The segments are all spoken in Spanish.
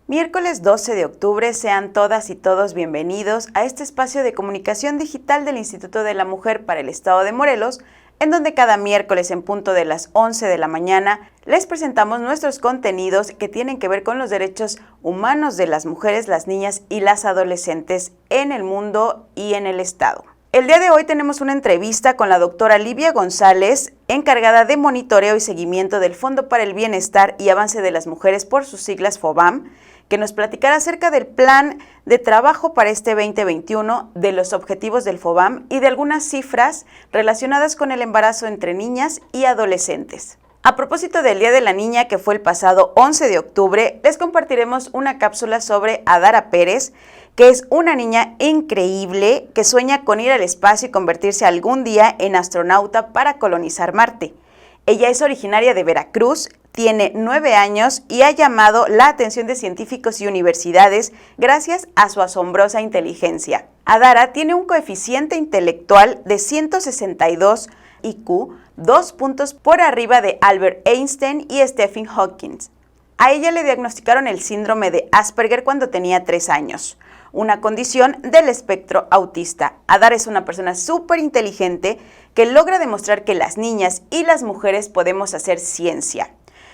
Miércoles 12 de octubre, sean todas y todos bienvenidos a este espacio de comunicación digital del Instituto de la Mujer para el Estado de Morelos, en donde cada miércoles en punto de las 11 de la mañana les presentamos nuestros contenidos que tienen que ver con los derechos humanos de las mujeres, las niñas y las adolescentes en el mundo y en el Estado. El día de hoy tenemos una entrevista con la doctora Livia González, encargada de monitoreo y seguimiento del Fondo para el Bienestar y Avance de las Mujeres, por sus siglas FOBAM, que nos platicará acerca del plan de trabajo para este 2021, de los objetivos del FOBAM y de algunas cifras relacionadas con el embarazo entre niñas y adolescentes. A propósito del Día de la Niña, que fue el pasado 11 de octubre, les compartiremos una cápsula sobre Adara Pérez, que es una niña increíble que sueña con ir al espacio y convertirse algún día en astronauta para colonizar Marte. Ella es originaria de Veracruz, tiene 9 años y ha llamado la atención de científicos y universidades gracias a su asombrosa inteligencia. Adara tiene un coeficiente intelectual de 162 IQ, 2 puntos por arriba de Albert Einstein y Stephen Hawking. A ella le diagnosticaron el síndrome de Asperger cuando tenía 3 años, una condición del espectro autista. Adara es una persona súper inteligente que logra demostrar que las niñas y las mujeres podemos hacer ciencia.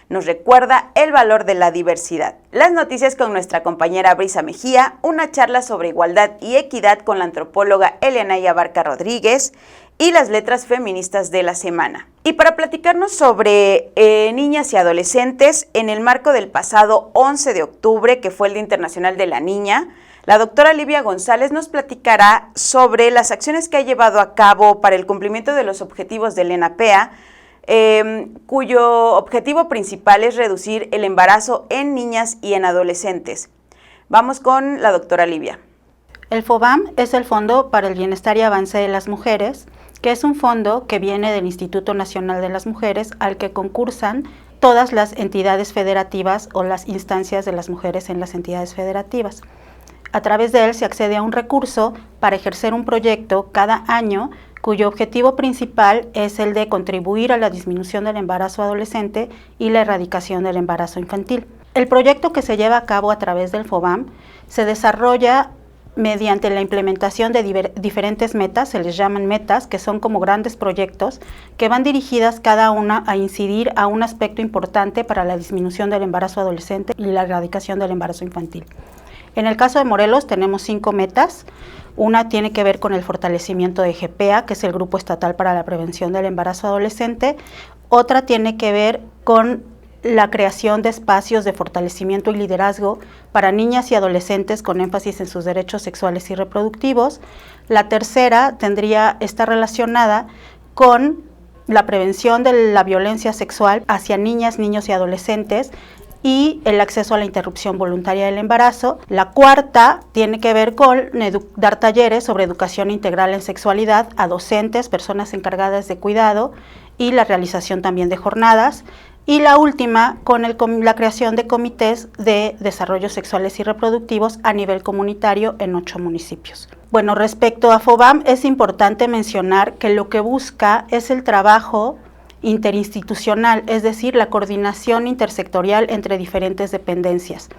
Nos recuerda el valor de la diversidad. Las noticias con nuestra compañera Brisa Mejía, una charla sobre igualdad y equidad con la antropóloga Elianaya Barca Rodríguez y las letras feministas de la semana. Y para platicarnos sobre niñas y adolescentes, en el marco del pasado 11 de octubre, que fue el Día Internacional de la Niña, la doctora Livia González nos platicará sobre las acciones que ha llevado a cabo para el cumplimiento de los objetivos del ENAPEA, cuyo objetivo principal es reducir el embarazo en niñas y en adolescentes. Vamos con la doctora Livia. El FOBAM es el Fondo para el Bienestar y Avance de las Mujeres, que es un fondo que viene del Instituto Nacional de las Mujeres, al que concursan todas las entidades federativas o las instancias de las mujeres en las entidades federativas. A través de él se accede a un recurso para ejercer un proyecto cada año cuyo objetivo principal es el de contribuir a la disminución del embarazo adolescente y la erradicación del embarazo infantil. El proyecto, que se lleva a cabo a través del FOBAM, se desarrolla mediante la implementación de diferentes metas, se les llaman metas, que son como grandes proyectos que van dirigidas cada una a incidir a un aspecto importante para la disminución del embarazo adolescente y la erradicación del embarazo infantil. En el caso de Morelos tenemos 5 metas. Una tiene que ver con el fortalecimiento de GPA, que es el Grupo Estatal para la Prevención del Embarazo Adolescente. Otra tiene que ver con la creación de espacios de fortalecimiento y liderazgo para niñas y adolescentes con énfasis en sus derechos sexuales y reproductivos. La tercera está relacionada con la prevención de la violencia sexual hacia niñas, niños y adolescentes y el acceso a la interrupción voluntaria del embarazo. La cuarta tiene que ver con dar talleres sobre educación integral en sexualidad a docentes, personas encargadas de cuidado y la realización también de jornadas. Y la última, con la creación de comités de desarrollo sexuales y reproductivos a nivel comunitario en 8 municipios. Bueno, respecto a FOBAM, es importante mencionar que lo que busca es el trabajo interinstitucional, es decir, la coordinación intersectorial entre diferentes dependencias.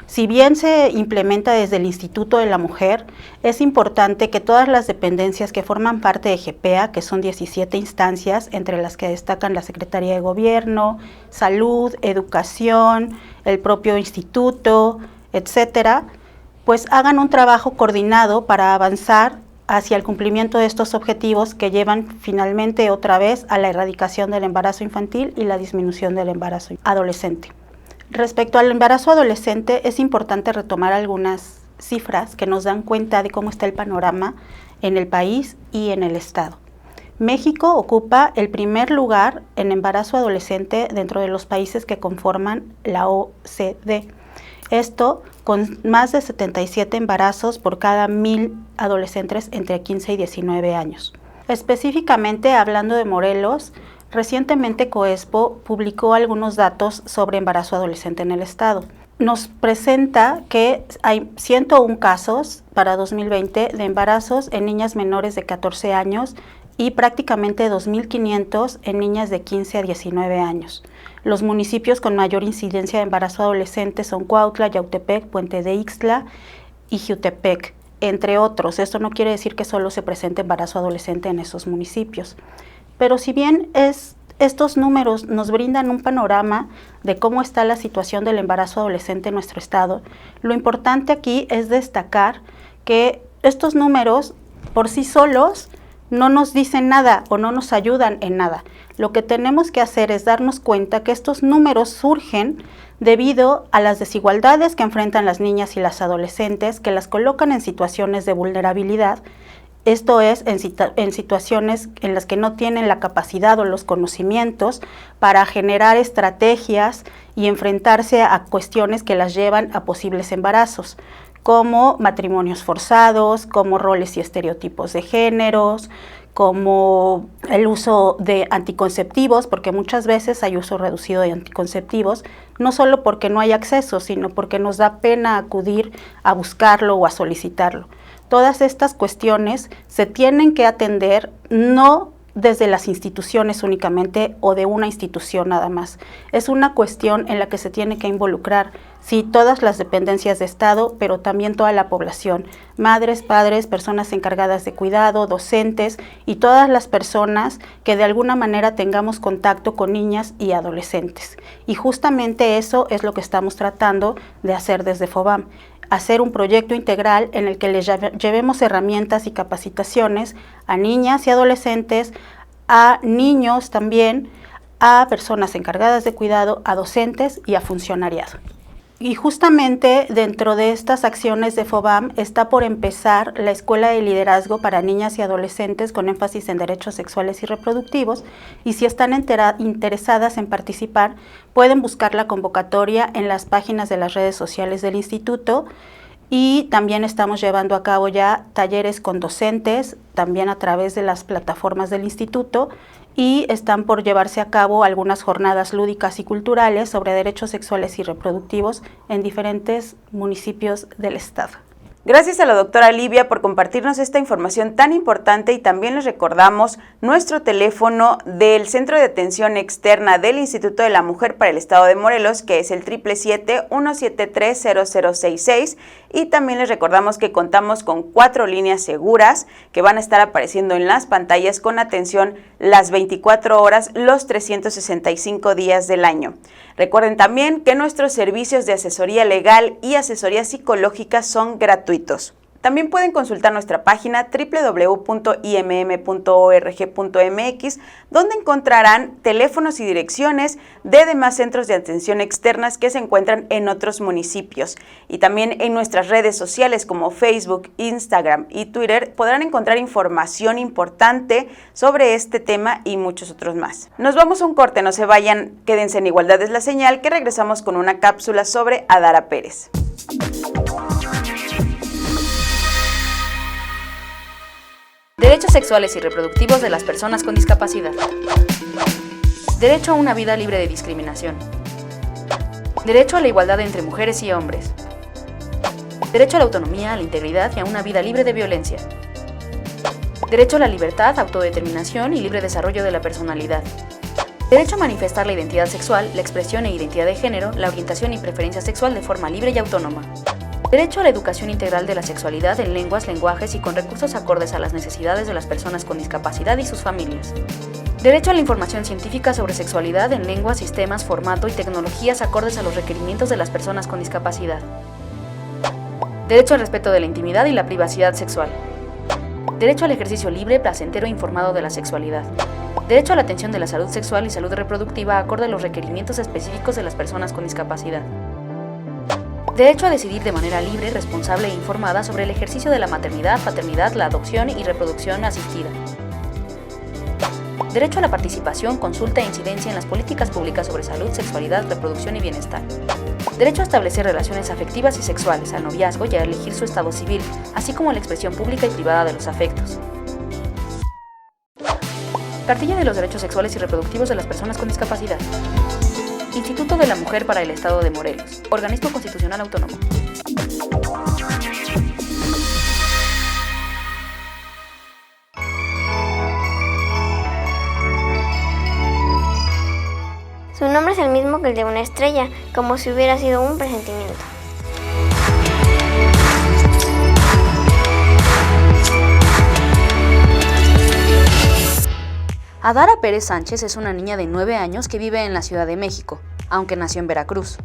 Si bien se implementa desde el Instituto de la Mujer, es importante que todas las dependencias que forman parte de GPA, que son 17 instancias, entre las que destacan la Secretaría de Gobierno, Salud, Educación, el propio Instituto, etcétera, pues hagan un trabajo coordinado para avanzar hacia el cumplimiento de estos objetivos que llevan finalmente otra vez a la erradicación del embarazo infantil y la disminución del embarazo adolescente. Respecto al embarazo adolescente, es importante retomar algunas cifras que nos dan cuenta de cómo está el panorama en el país y en el Estado. México ocupa el primer lugar en embarazo adolescente dentro de los países que conforman la OCDE. Esto con más de 77 embarazos por cada 1,000 adolescentes entre 15 y 19 años. Específicamente, hablando de Morelos, recientemente COESPO publicó algunos datos sobre embarazo adolescente en el estado. nos presenta que hay 101 casos para 2020 de embarazos en niñas menores de 14 años y prácticamente 2.500 en niñas de 15 a 19 años. Los municipios con mayor incidencia de embarazo adolescente son Cuautla, Yautepec, Puente de Ixtla y Jiutepec, entre otros. Esto no quiere decir que solo se presente embarazo adolescente en esos municipios. Pero si bien estos números nos brindan un panorama de cómo está la situación del embarazo adolescente en nuestro estado, lo importante aquí es destacar que estos números por sí solos no nos dicen nada o no nos ayudan en nada. Lo que tenemos que hacer es darnos cuenta que estos números surgen debido a las desigualdades que enfrentan las niñas y las adolescentes, que las colocan en situaciones de vulnerabilidad. Esto es, en situaciones en las que no tienen la capacidad o los conocimientos para generar estrategias y enfrentarse a cuestiones que las llevan a posibles embarazos, como matrimonios forzados, como roles y estereotipos de géneros, como el uso de anticonceptivos, porque muchas veces hay uso reducido de anticonceptivos, no solo porque no hay acceso, sino porque nos da pena acudir a buscarlo o a solicitarlo. Todas estas cuestiones se tienen que atender no desde las instituciones únicamente o de una institución nada más. Es una cuestión en la que se tiene que involucrar, sí, todas las dependencias de Estado, pero también toda la población, madres, padres, personas encargadas de cuidado, docentes y todas las personas que de alguna manera tengamos contacto con niñas y adolescentes. Y justamente eso es lo que estamos tratando de hacer desde FOBAM. Hacer un proyecto integral en el que les llevemos herramientas y capacitaciones a niñas y adolescentes, a niños también, a personas encargadas de cuidado, a docentes y a funcionariado. Y justamente dentro de estas acciones de FOBAM está por empezar la Escuela de Liderazgo para Niñas y Adolescentes con énfasis en derechos sexuales y reproductivos, y si están interesadas en participar, pueden buscar la convocatoria en las páginas de las redes sociales del instituto, y también estamos llevando a cabo ya talleres con docentes, también a través de las plataformas del instituto, y están por llevarse a cabo algunas jornadas lúdicas y culturales sobre derechos sexuales y reproductivos en diferentes municipios del estado. Gracias a la doctora Livia por compartirnos esta información tan importante, y también les recordamos nuestro teléfono del Centro de Atención Externa del Instituto de la Mujer para el Estado de Morelos, que es el 777-173-0066, y también les recordamos que contamos con 4 líneas seguras que van a estar apareciendo en las pantallas con atención las 24 horas, los 365 días del año. Recuerden también que nuestros servicios de asesoría legal y asesoría psicológica son gratuitos. También pueden consultar nuestra página www.imm.org.mx, donde encontrarán teléfonos y direcciones de demás centros de atención externas que se encuentran en otros municipios. Y también en nuestras redes sociales como Facebook, Instagram y Twitter podrán encontrar información importante sobre este tema y muchos otros más. Nos vamos a un corte, no se vayan, quédense en Igualdad es la Señal, que regresamos con una cápsula sobre Adara Pérez. Derechos sexuales y reproductivos de las personas con discapacidad. Derecho a una vida libre de discriminación. Derecho a la igualdad entre mujeres y hombres. Derecho a la autonomía, a la integridad y a una vida libre de violencia. Derecho a la libertad, autodeterminación y libre desarrollo de la personalidad. Derecho a manifestar la identidad sexual, la expresión e identidad de género, la orientación y preferencia sexual de forma libre y autónoma. Derecho a la educación integral de la sexualidad en lenguas, lenguajes y con recursos acordes a las necesidades de las personas con discapacidad y sus familias. Derecho a la información científica sobre sexualidad en lenguas, sistemas, formato y tecnologías acordes a los requerimientos de las personas con discapacidad. Derecho al respeto de la intimidad y la privacidad sexual. Derecho al ejercicio libre, placentero e informado de la sexualidad. Derecho a la atención de la salud sexual y salud reproductiva acorde a los requerimientos específicos de las personas con discapacidad. Derecho a decidir de manera libre, responsable e informada sobre el ejercicio de la maternidad, paternidad, la adopción y reproducción asistida. Derecho a la participación, consulta e incidencia en las políticas públicas sobre salud, sexualidad, reproducción y bienestar. Derecho a establecer relaciones afectivas y sexuales, al noviazgo y a elegir su estado civil, así como a la expresión pública y privada de los afectos. Cartilla de los derechos sexuales y reproductivos de las personas con discapacidad. Instituto de la Mujer para el Estado de Morelos, organismo constitucional autónomo. Su nombre es el mismo que el de una estrella, como si hubiera sido un presentimiento. Adara Pérez Sánchez es una niña de 9 años que vive en la Ciudad de México, aunque nació en Veracruz.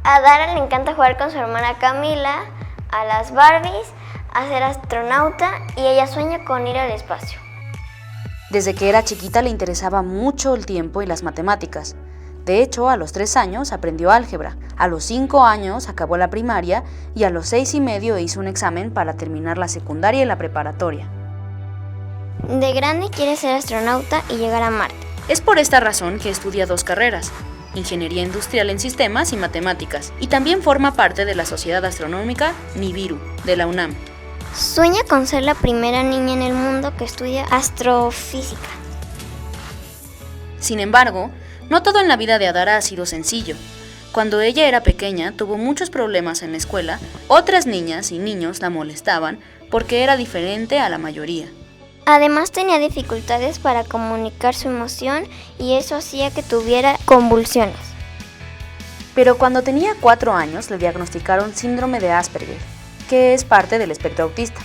A Dara le encanta jugar con su hermana Camila, a las Barbies, a ser astronauta y ella sueña con ir al espacio. Desde que era chiquita le interesaba mucho el tiempo y las matemáticas. De hecho, a los 3 años aprendió álgebra, a los 5 años acabó la primaria y a los 6 y medio hizo un examen para terminar la secundaria y la preparatoria. De grande quiere ser astronauta y llegar a Marte. Es por esta razón que estudia 2 carreras, Ingeniería Industrial en Sistemas y Matemáticas, y también forma parte de la Sociedad Astronómica Nibiru, de la UNAM. Sueña con ser la primera niña en el mundo que estudia astrofísica. Sin embargo, no todo en la vida de Adara ha sido sencillo. Cuando ella era pequeña, tuvo muchos problemas en la escuela. Otras niñas y niños la molestaban porque era diferente a la mayoría. Además tenía dificultades para comunicar su emoción y eso hacía que tuviera convulsiones. Pero cuando tenía 4 años le diagnosticaron síndrome de Asperger, que es parte del espectro autista.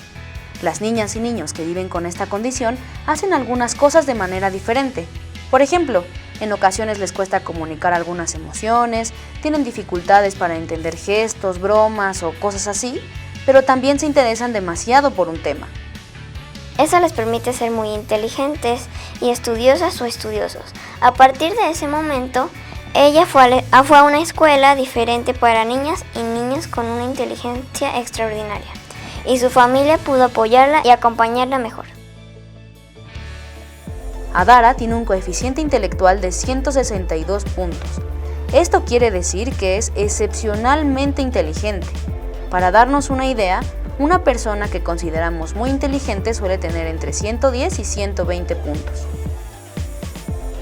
Las niñas y niños que viven con esta condición hacen algunas cosas de manera diferente. Por ejemplo, en ocasiones les cuesta comunicar algunas emociones, tienen dificultades para entender gestos, bromas o cosas así, pero también se interesan demasiado por un tema. Eso les permite ser muy inteligentes y estudiosas o estudiosos. A partir de ese momento, ella fue a una escuela diferente para niñas y niños con una inteligencia extraordinaria, y su familia pudo apoyarla y acompañarla mejor. Adara tiene un coeficiente intelectual de 162 puntos. Esto quiere decir que es excepcionalmente inteligente. Para darnos una idea, una persona que consideramos muy inteligente suele tener entre 110 y 120 puntos.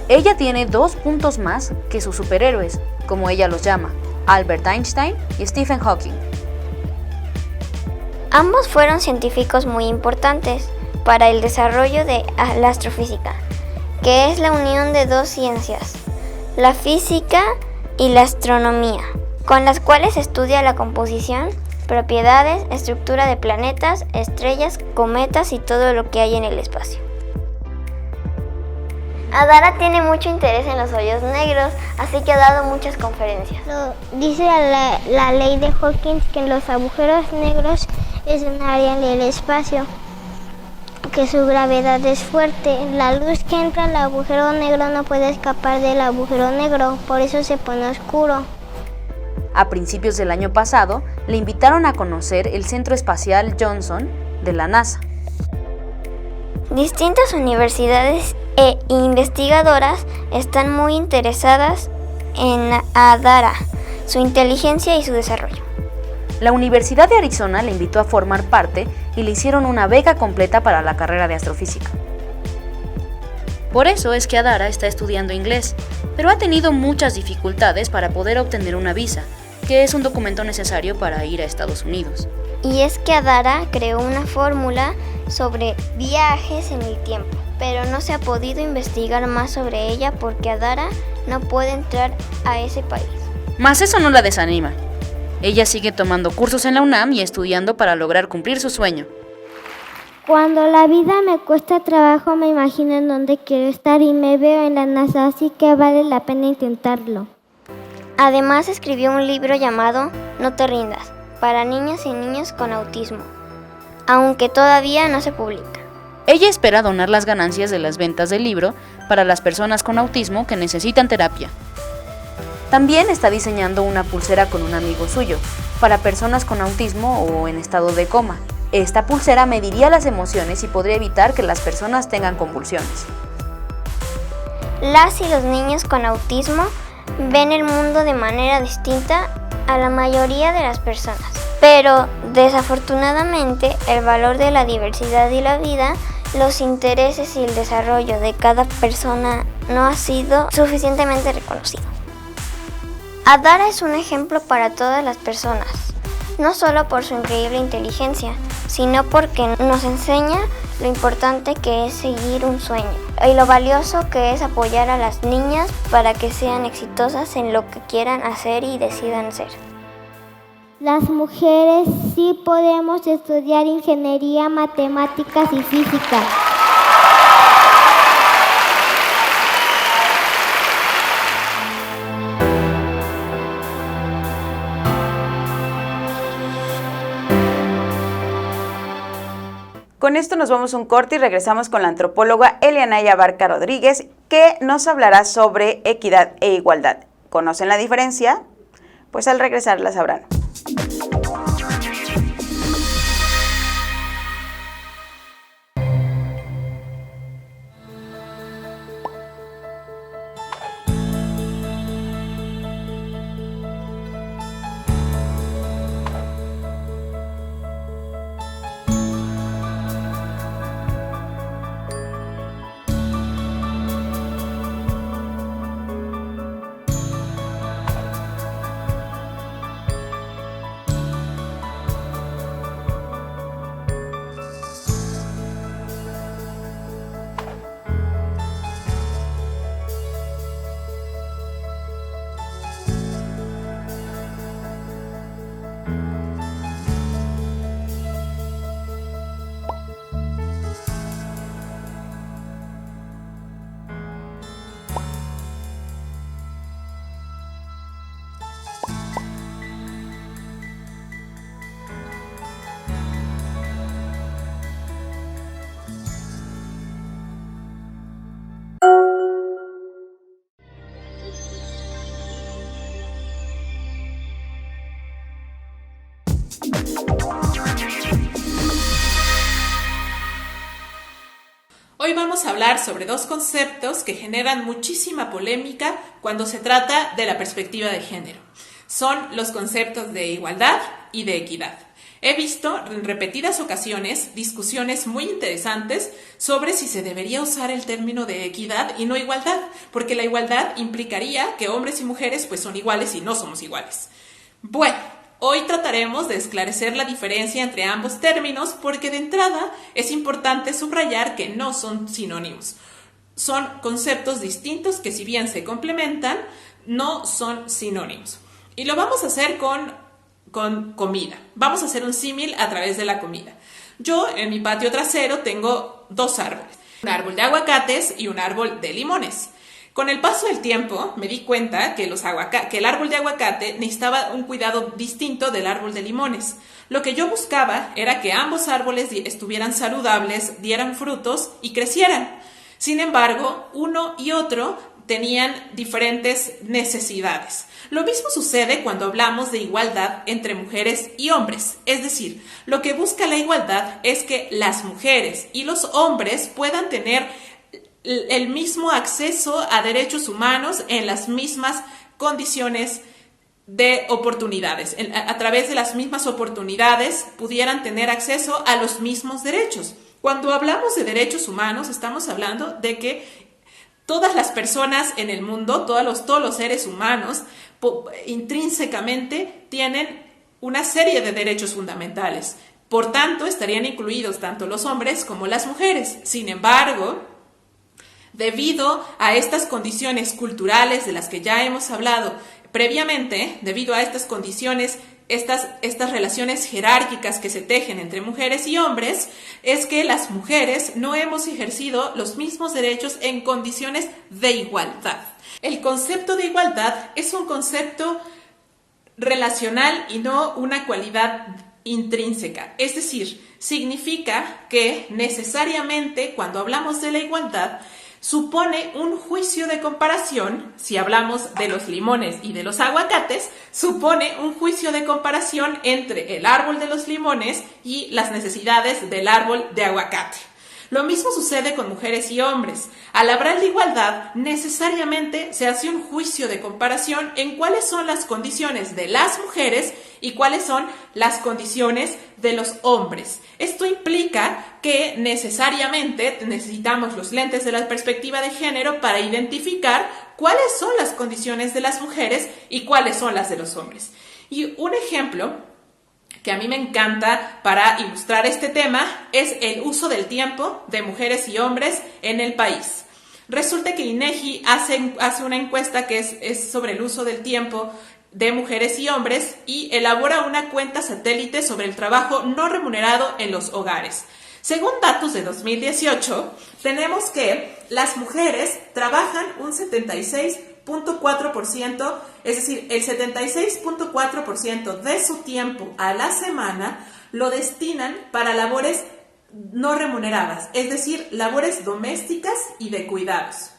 Ella tiene 2 puntos más que sus superhéroes, como ella los llama, Albert Einstein y Stephen Hawking. Ambos fueron científicos muy importantes para el desarrollo de la astrofísica, que es la unión de 2 ciencias, la física y la astronomía, con las cuales se estudia la composición, propiedades, estructura de planetas, estrellas, cometas y todo lo que hay en el espacio. Adara tiene mucho interés en los hoyos negros, así que ha dado muchas conferencias. Dice la ley de Hawking que los agujeros negros es un área del espacio, que su gravedad es fuerte. La luz que entra al agujero negro no puede escapar del agujero negro, por eso se pone oscuro. A principios del año pasado, le invitaron a conocer el Centro Espacial Johnson de la NASA. Distintas universidades e investigadoras están muy interesadas en Adara, su inteligencia y su desarrollo. La Universidad de Arizona le invitó a formar parte y le hicieron una beca completa para la carrera de astrofísica. Por eso es que Adara está estudiando inglés, pero ha tenido muchas dificultades para poder obtener una visa, que es un documento necesario para ir a Estados Unidos. Y es que Adara creó una fórmula sobre viajes en el tiempo, pero no se ha podido investigar más sobre ella porque Adara no puede entrar a ese país. Mas eso no la desanima. Ella sigue tomando cursos en la UNAM y estudiando para lograr cumplir su sueño. Cuando la vida me cuesta trabajo, me imagino en dónde quiero estar y me veo en la NASA, así que vale la pena intentarlo. Además escribió un libro llamado No te rindas, para niñas y niños con autismo, aunque todavía no se publica. Ella espera donar las ganancias de las ventas del libro para las personas con autismo que necesitan terapia. También está diseñando una pulsera con un amigo suyo, para personas con autismo o en estado de coma. Esta pulsera mediría las emociones y podría evitar que las personas tengan convulsiones. Las y los niños con autismo ven el mundo de manera distinta a la mayoría de las personas. Pero, desafortunadamente, el valor de la diversidad y la vida, los intereses y el desarrollo de cada persona no ha sido suficientemente reconocido. Adara es un ejemplo para todas las personas, no solo por su increíble inteligencia, sino porque nos enseña lo importante que es seguir un sueño y lo valioso que es apoyar a las niñas para que sean exitosas en lo que quieran hacer y decidan ser. Las mujeres sí podemos estudiar ingeniería, matemáticas y física. Con esto nos vamos a un corte y regresamos con la antropóloga Elianaya Barca Rodríguez, que nos hablará sobre equidad e igualdad. ¿Conocen la diferencia? Pues al regresar la sabrán. Hoy vamos a hablar sobre dos conceptos que generan muchísima polémica cuando se trata de la perspectiva de género. Son los conceptos de igualdad y de equidad. He visto en repetidas ocasiones discusiones muy interesantes sobre si se debería usar el término de equidad y no igualdad, porque la igualdad implicaría que hombres y mujeres pues son iguales y no somos iguales. Bueno, hoy trataremos de esclarecer la diferencia entre ambos términos porque de entrada es importante subrayar que no son sinónimos. Son conceptos distintos que si bien se complementan, no son sinónimos. Y lo vamos a hacer con comida. Vamos a hacer un símil a través de la comida. Yo en mi patio trasero tengo dos árboles, un árbol de aguacates y un árbol de limones. Con el paso del tiempo me di cuenta que el árbol de aguacate necesitaba un cuidado distinto del árbol de limones. Lo que yo buscaba era que ambos árboles estuvieran saludables, dieran frutos y crecieran. Sin embargo, uno y otro tenían diferentes necesidades. Lo mismo sucede cuando hablamos de igualdad entre mujeres y hombres. Es decir, lo que busca la igualdad es que las mujeres y los hombres puedan tener el mismo acceso a derechos humanos en las mismas condiciones de oportunidades. A través de las mismas oportunidades pudieran tener acceso a los mismos derechos. Cuando hablamos de derechos humanos, estamos hablando de que todas las personas en el mundo, todos los seres humanos, intrínsecamente tienen una serie de derechos fundamentales. Por tanto, estarían incluidos tanto los hombres como las mujeres. Sin embargo, debido a estas condiciones culturales de las que ya hemos hablado previamente, debido a estas condiciones, estas relaciones jerárquicas que se tejen entre mujeres y hombres, es que las mujeres no hemos ejercido los mismos derechos en condiciones de igualdad. El concepto de igualdad es un concepto relacional y no una cualidad intrínseca. Es decir, significa que necesariamente cuando hablamos de la igualdad supone un juicio de comparación. Si hablamos de los limones y de los aguacates, supone un juicio de comparación entre el árbol de los limones y las necesidades del árbol de aguacate. Lo mismo sucede con mujeres y hombres. Al hablar de igualdad, necesariamente se hace un juicio de comparación en cuáles son las condiciones de las mujeres y cuáles son las condiciones de los hombres. Esto implica que necesariamente necesitamos los lentes de la perspectiva de género para identificar cuáles son las condiciones de las mujeres y cuáles son las de los hombres. Y un ejemplo que a mí me encanta para ilustrar este tema es el uso del tiempo de mujeres y hombres en el país. Resulta que INEGI hace una encuesta que es sobre el uso del tiempo de mujeres y hombres y elabora una cuenta satélite sobre el trabajo no remunerado en los hogares. Según datos de 2018, tenemos que las mujeres trabajan un 76.4%, es decir, el 76.4% de su tiempo a la semana lo destinan para labores no remuneradas, es decir, labores domésticas y de cuidados.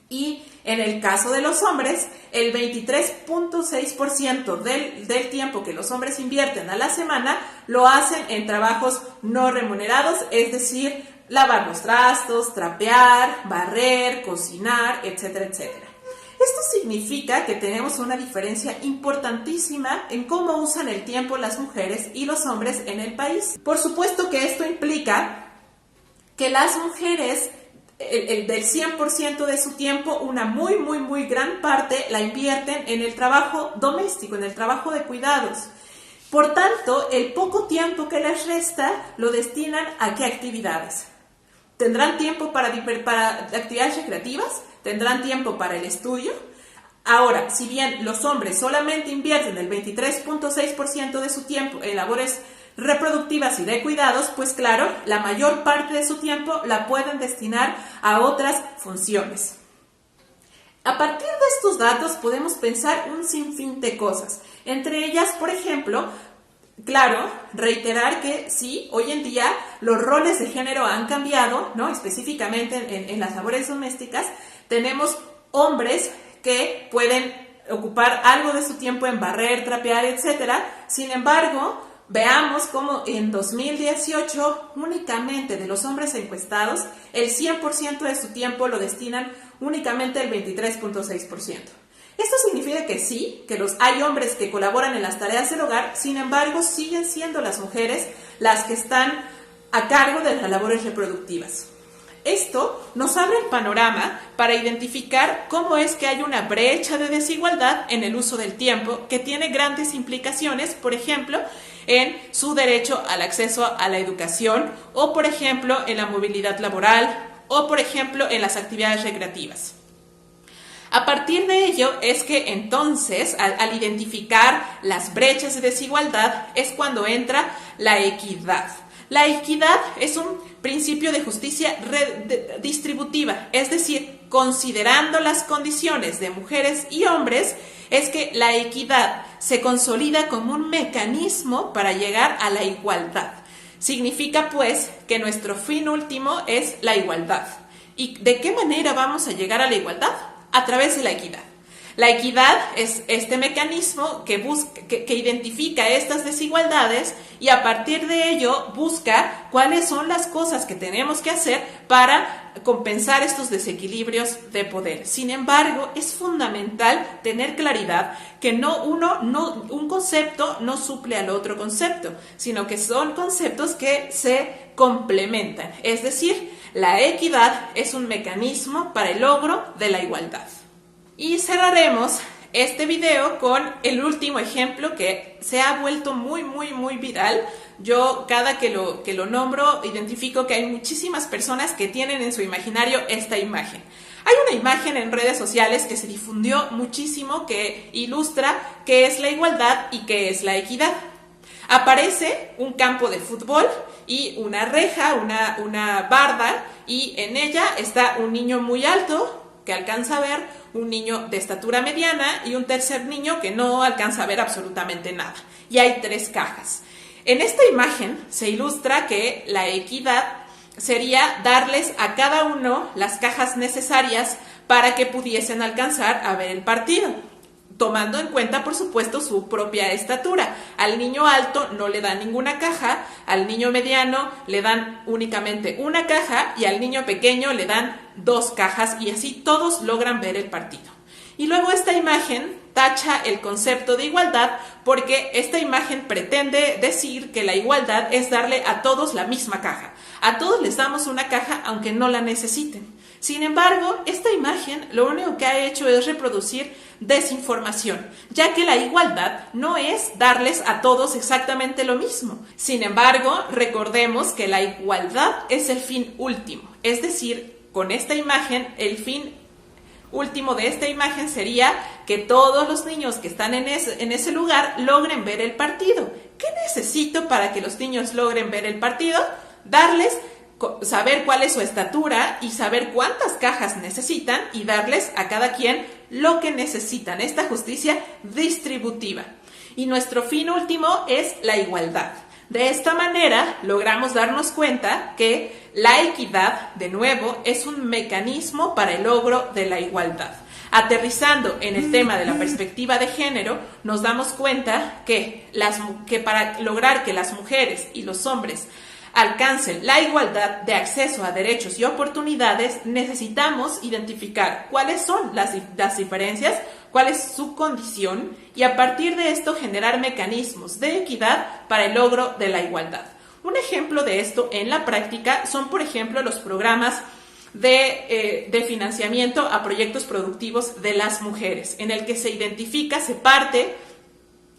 Y en el caso de los hombres, el 23.6% del tiempo que los hombres invierten a la semana lo hacen en trabajos no remunerados, es decir, lavar los trastos, trapear, barrer, cocinar, etcétera, etcétera. Esto significa que tenemos una diferencia importantísima en cómo usan el tiempo las mujeres y los hombres en el país. Por supuesto que esto implica que las mujeres, del 100% de su tiempo, una muy gran parte la invierten en el trabajo doméstico, en el trabajo de cuidados. Por tanto, el poco tiempo que les resta lo destinan ¿a qué actividades? ¿Tendrán tiempo para actividades recreativas? ¿Tendrán tiempo para el estudio? Ahora, si bien los hombres solamente invierten el 23.6% de su tiempo en labores reproductivas y de cuidados, pues claro, la mayor parte de su tiempo la pueden destinar a otras funciones. A partir de estos datos podemos pensar un sinfín de cosas. Entre ellas, por ejemplo, claro, reiterar que sí, hoy en día los roles de género han cambiado, ¿no? Específicamente en las labores domésticas, tenemos hombres que pueden ocupar algo de su tiempo en barrer, trapear, etc. Sin embargo, veamos cómo en 2018 únicamente de los hombres encuestados, el 100% de su tiempo lo destinan únicamente el 23.6%. Esto significa que sí, que hay hombres que colaboran en las tareas del hogar, sin embargo siguen siendo las mujeres las que están a cargo de las labores reproductivas. Esto nos abre el panorama para identificar cómo es que hay una brecha de desigualdad en el uso del tiempo que tiene grandes implicaciones, por ejemplo, en su derecho al acceso a la educación o, por ejemplo, en la movilidad laboral o, por ejemplo, en las actividades recreativas. A partir de ello es que entonces, al identificar las brechas de desigualdad, es cuando entra la equidad. La equidad es un principio de justicia distributiva, es decir, considerando las condiciones de mujeres y hombres, es que la equidad se consolida como un mecanismo para llegar a la igualdad. Significa, pues, que nuestro fin último es la igualdad. ¿Y de qué manera vamos a llegar a la igualdad? A través de la equidad. La equidad es este mecanismo que identifica estas desigualdades y a partir de ello busca cuáles son las cosas que tenemos que hacer para compensar estos desequilibrios de poder. Sin embargo, es fundamental tener claridad que un concepto no suple al otro concepto, sino que son conceptos que se complementan. Es decir, la equidad es un mecanismo para el logro de la igualdad. Y cerraremos este video con el último ejemplo que se ha vuelto muy viral. Yo cada que lo nombro identifico que hay muchísimas personas que tienen en su imaginario esta imagen. Hay una imagen en redes sociales que se difundió muchísimo que ilustra qué es la igualdad y qué es la equidad. Aparece un campo de fútbol y una reja, una barda, y en ella está un niño muy alto que alcanza a ver, un niño de estatura mediana y un tercer niño que no alcanza a ver absolutamente nada. Y hay 3 cajas. En esta imagen se ilustra que la equidad sería darles a cada uno las cajas necesarias para que pudiesen alcanzar a ver el partido, tomando en cuenta, por supuesto, su propia estatura. Al niño alto no le dan ninguna caja, al niño mediano le dan únicamente una caja y al niño pequeño le dan 2 cajas y así todos logran ver el partido. Y luego esta imagen tacha el concepto de igualdad porque esta imagen pretende decir que la igualdad es darle a todos la misma caja. A todos les damos una caja aunque no la necesiten. Sin embargo, esta imagen lo único que ha hecho es reproducir desinformación, ya que la igualdad no es darles a todos exactamente lo mismo. Sin embargo, recordemos que la igualdad es el fin último, es decir, con esta imagen, el fin último de esta imagen sería que todos los niños que están en ese lugar logren ver el partido. ¿Qué necesito para que los niños logren ver el partido? Saber cuál es su estatura y saber cuántas cajas necesitan y darles a cada quien lo que necesitan, esta justicia distributiva. Y nuestro fin último es la igualdad. De esta manera logramos darnos cuenta que la equidad, de nuevo, es un mecanismo para el logro de la igualdad. Aterrizando en el tema de la perspectiva de género, nos damos cuenta que para lograr que las mujeres y los hombres alcancen la igualdad de acceso a derechos y oportunidades, necesitamos identificar cuáles son las diferencias, cuál es su condición y a partir de esto generar mecanismos de equidad para el logro de la igualdad. Un ejemplo de esto en la práctica son, por ejemplo, los programas de financiamiento a proyectos productivos de las mujeres, en el que se parte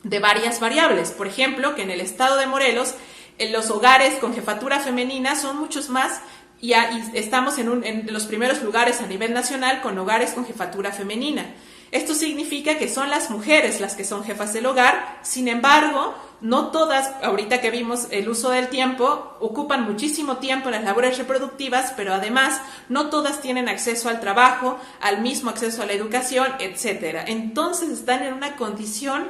de varias variables. Por ejemplo, que en el estado de Morelos, en los hogares con jefatura femenina son muchos más y estamos en los primeros lugares a nivel nacional con hogares con jefatura femenina. Esto significa que son las mujeres las que son jefas del hogar, sin embargo, no todas, ahorita que vimos el uso del tiempo, ocupan muchísimo tiempo en las labores reproductivas, pero además no todas tienen acceso al trabajo, al mismo acceso a la educación, etc. Entonces están en una condición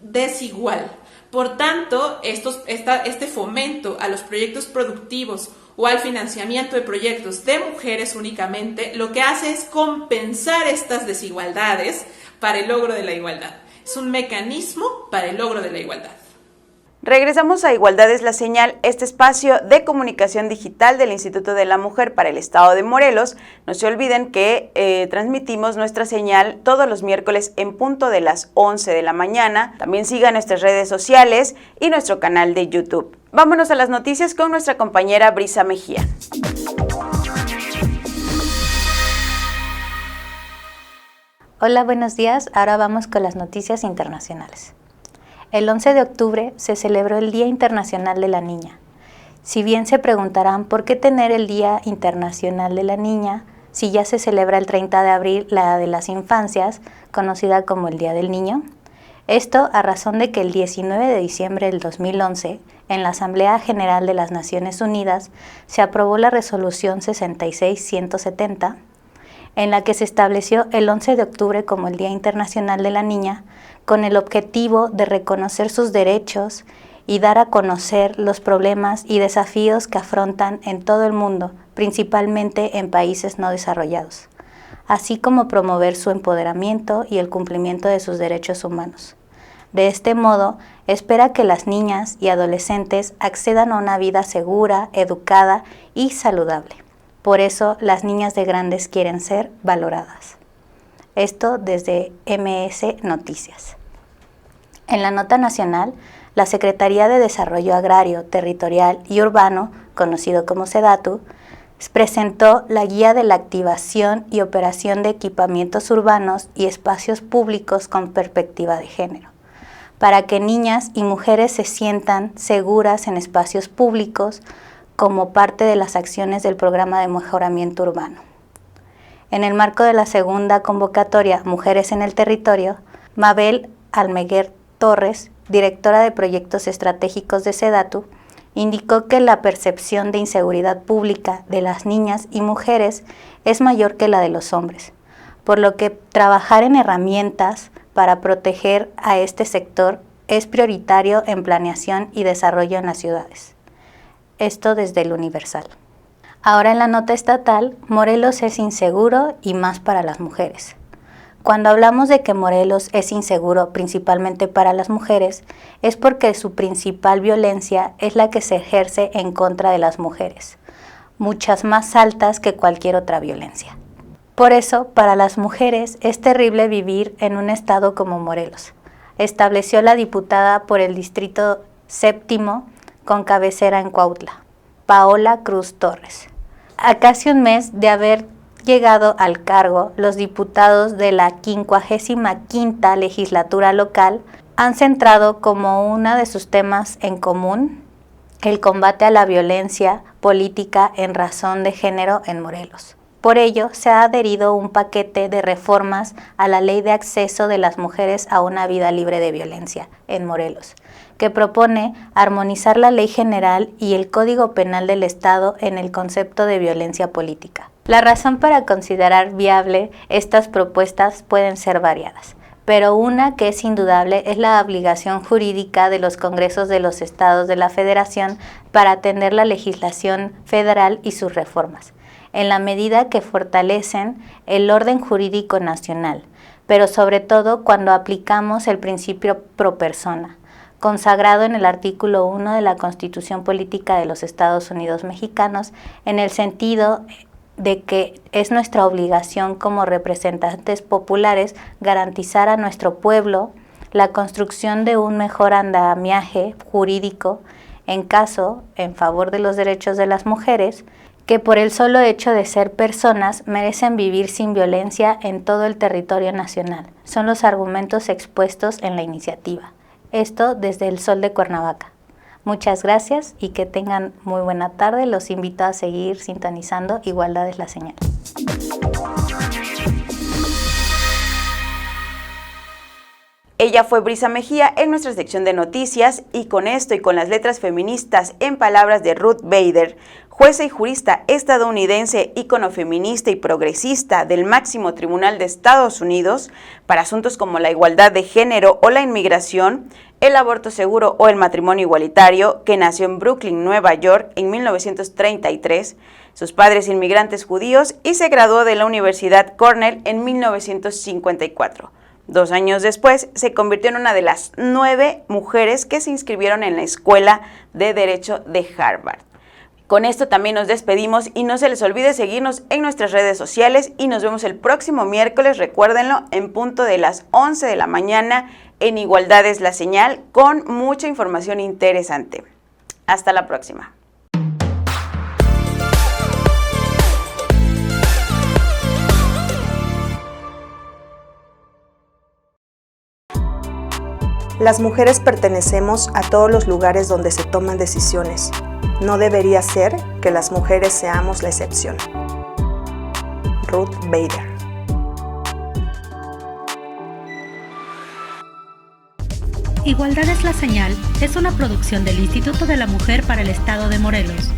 desigual. Por tanto, este fomento a los proyectos productivos o al financiamiento de proyectos de mujeres únicamente, lo que hace es compensar estas desigualdades para el logro de la igualdad. Es un mecanismo para el logro de la igualdad. Regresamos a Igualdad es la Señal, este espacio de comunicación digital del Instituto de la Mujer para el Estado de Morelos. No se olviden que transmitimos nuestra señal todos los miércoles en punto de las 11 de la mañana. También sigan nuestras redes sociales y nuestro canal de YouTube. Vámonos a las noticias con nuestra compañera Brisa Mejía. Hola, buenos días. Ahora vamos con las noticias internacionales. El 11 de octubre se celebró el Día Internacional de la Niña. Si bien se preguntarán por qué tener el Día Internacional de la Niña si ya se celebra el 30 de abril la de las infancias, conocida como el Día del Niño. Esto a razón de que el 19 de diciembre del 2011, en la Asamblea General de las Naciones Unidas, se aprobó la Resolución 66-170, en la que se estableció el 11 de octubre como el Día Internacional de la Niña, con el objetivo de reconocer sus derechos y dar a conocer los problemas y desafíos que afrontan en todo el mundo, principalmente en países no desarrollados, así como promover su empoderamiento y el cumplimiento de sus derechos humanos. De este modo, espera que las niñas y adolescentes accedan a una vida segura, educada y saludable. Por eso, las niñas de grandes quieren ser valoradas. Esto desde MS Noticias. En la nota nacional, la Secretaría de Desarrollo Agrario, Territorial y Urbano, conocido como SEDATU, presentó la Guía de la Activación y Operación de Equipamientos Urbanos y Espacios Públicos con Perspectiva de Género, para que niñas y mujeres se sientan seguras en espacios públicos como parte de las acciones del Programa de Mejoramiento Urbano. En el marco de la segunda convocatoria Mujeres en el Territorio, Mabel Almeguer Torres, directora de Proyectos Estratégicos de SEDATU, indicó que la percepción de inseguridad pública de las niñas y mujeres es mayor que la de los hombres, por lo que trabajar en herramientas para proteger a este sector es prioritario en planeación y desarrollo en las ciudades. Esto desde el Universal. Ahora en la nota estatal, Morelos es inseguro y más para las mujeres. Cuando hablamos de que Morelos es inseguro principalmente para las mujeres, es porque su principal violencia es la que se ejerce en contra de las mujeres, muchas más altas que cualquier otra violencia. Por eso, para las mujeres es terrible vivir en un estado como Morelos, estableció la diputada por el Distrito 7º con cabecera en Cuautla, Paola Cruz Torres. A casi un mes de haber llegado al cargo, los diputados de la 55ª legislatura local han centrado como uno de sus temas en común el combate a la violencia política en razón de género en Morelos. Por ello, se ha adherido un paquete de reformas a la Ley de Acceso de las Mujeres a una Vida Libre de Violencia en Morelos, que propone armonizar la Ley General y el Código Penal del Estado en el concepto de violencia política. La razón para considerar viable estas propuestas pueden ser variadas, pero una que es indudable es la obligación jurídica de los congresos de los estados de la Federación para atender la legislación federal y sus reformas, en la medida que fortalecen el orden jurídico nacional, pero sobre todo cuando aplicamos el principio pro persona, consagrado en el artículo 1 de la Constitución Política de los Estados Unidos Mexicanos, en el sentido de que es nuestra obligación como representantes populares garantizar a nuestro pueblo la construcción de un mejor andamiaje jurídico en favor de los derechos de las mujeres, que por el solo hecho de ser personas merecen vivir sin violencia en todo el territorio nacional. Son los argumentos expuestos en la iniciativa. Esto desde el Sol de Cuernavaca. Muchas gracias y que tengan muy buena tarde. Los invito a seguir sintonizando Igualdad es la Señal. Ella fue Brisa Mejía en nuestra sección de noticias, y con esto y con las letras feministas en palabras de Ruth Bader, jueza y jurista estadounidense, ícono feminista y progresista del máximo tribunal de Estados Unidos para asuntos como la igualdad de género o la inmigración, el aborto seguro o el matrimonio igualitario, que nació en Brooklyn, Nueva York, en 1933, sus padres inmigrantes judíos, y se graduó de la Universidad Cornell en 1954. 2 años después, se convirtió en una de las 9 mujeres que se inscribieron en la Escuela de Derecho de Harvard. Con esto también nos despedimos y no se les olvide seguirnos en nuestras redes sociales y nos vemos el próximo miércoles, recuérdenlo, en punto de las 11 de la mañana en Igualdad es la Señal, con mucha información interesante. Hasta la próxima. Las mujeres pertenecemos a todos los lugares donde se toman decisiones. No debería ser que las mujeres seamos la excepción. Ruth Bader. Igualdad es la Señal es una producción del Instituto de la Mujer para el Estado de Morelos.